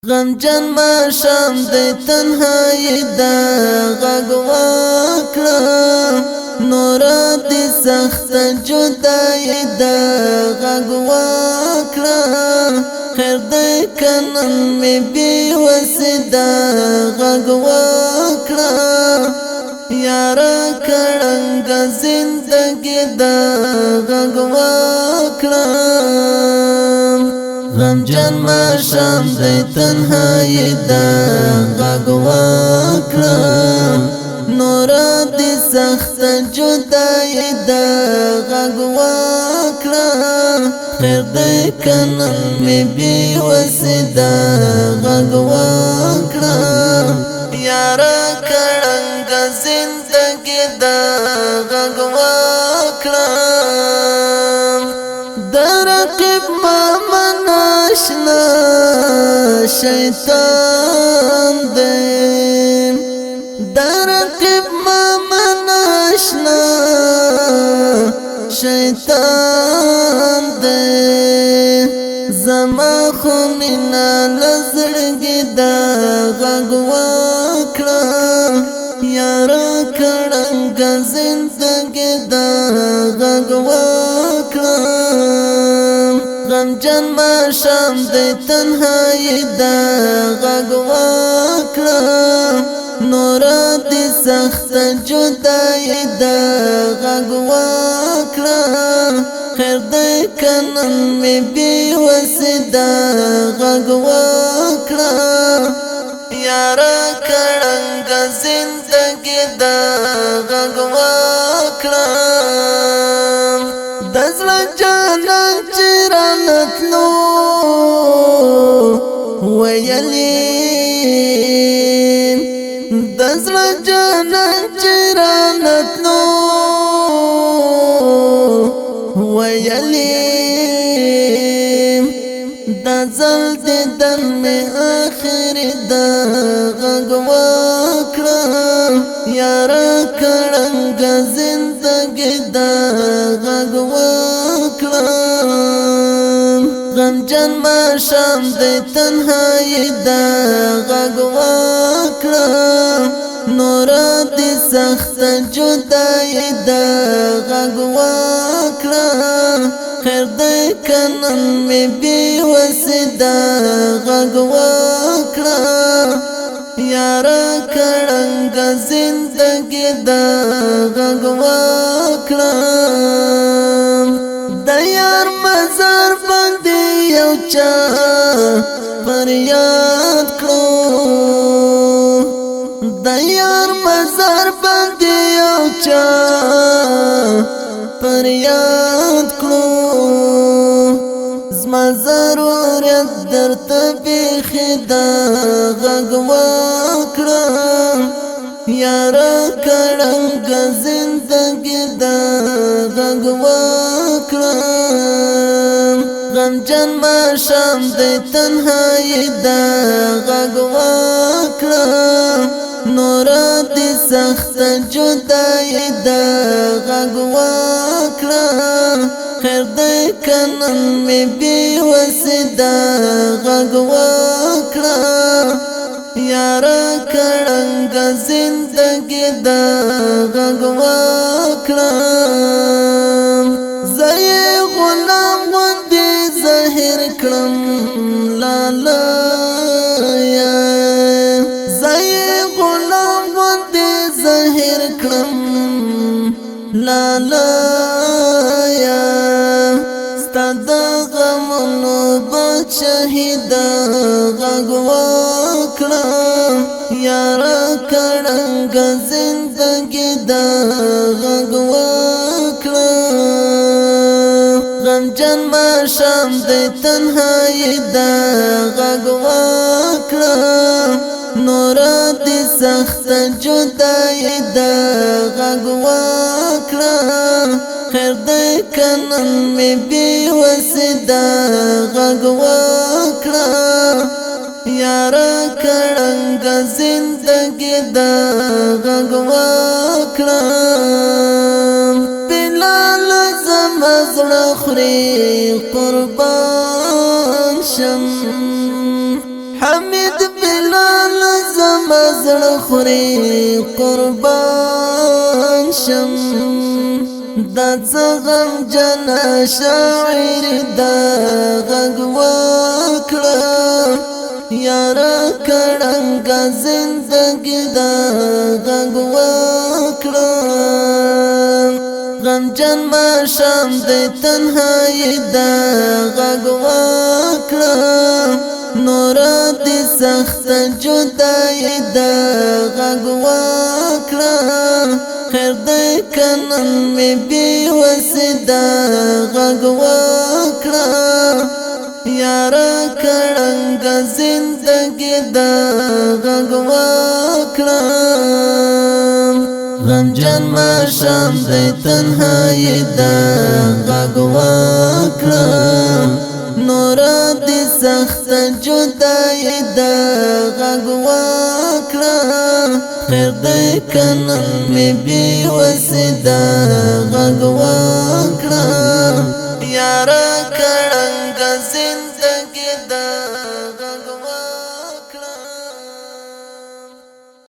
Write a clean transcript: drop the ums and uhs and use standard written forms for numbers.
غمجن ما شام دی تنهایی دا غږ وکړه نورا دی سخت جدایی دا غږ وکړه خیر دی کنن می بی وسی دا غږ وکړه یارا کړنګ زندگی دا غږ وکړه غمجن ما شام دی تنهایی دا غږ وکړه نورا دی سخت جدایی دا غږ وکړه خیر دی کنن می بی وسی دا غږ وکړه یارا کړنګ زندگی دا غږ وکړه درقب ما مناشنا شیطان دی درقب ما مناشنا شیطان دی زما خو مینا لزړګي دا غږ وکړه یارا کړنګ زندګي دا غږ وکړه غمجن ما شام دی تنهایی دا غږ وکړه نورا دی سخت جدایی دا غږ وکړه خیر دی کنن می بی وسی دا غږ وکړه یارا کړنګ زندگی دا غږ وکړه د زړه جانان چې رانتلو ویلې د زړه جانان چې رانتلو ویلې دا ځل دیدن می آخري دا غږ وکړه یارا کړنګ زندگی دا غږ وکړه غمجن ما شام دی تنهایی دا غږ وکړه نورا دی سخت جدایی دا غږ وکړه خیر دی کنن می بی وسی دا غږ وکړه یارا کړنګ زندگی دا غږ وکړه د یار مزار باندې یو چا فریاد کړو د یار مزار باندې یو چا فریاد کړو زما ضرورت درته بیخي دا غږ وکړه یارا کړنګ زندگی دا غږ وکړه غمجن ما شام دی تنهایی دا غږ وکړه نورا دی سخت جدایی دا غږ وکړه خیر دی کنن می بی وسی دا غږ وکړه یارا کړنګ زندگی دا غږ وکړه زې غلام غوندې ظاهر کړم لالا یا زې غلام غوندې ظاهر کړم لالا یا ستاد غمونو بچهید غږ وکړه یارا کړنګ زندگی دا غږ وکړه غمجن ما شام دی تنهایی دا غږ وکړه نورا دی سخت جدایی دا غږ وکړه خیر دی کنن می بی وسی دا غږ وکړه یارا کړنګ زندگی دا غږ وکړه بلال زما زړه خوري قربان شم حمید بلال زما زړه خوري قربان شم دا څه غم جنا شاعر دا غږ وکړه یارا کړنګا زندګي دا غږ وکړه غم جن ما شام دې تنهایی دا غږ وکړه نور دې سخت جدای دا غږ وکړه خیر دې کنن می بي وسدا غږ وکړه یارا کړنګ زندګي دا غږ وکړه غم جن ما شام دې تنهایی دا غږ وکړه نور دې سخت جدای دا غږ وکړه خیر دې کنن می بي وسدا غږ وکړه یارا کړنګ زندګي دا غږ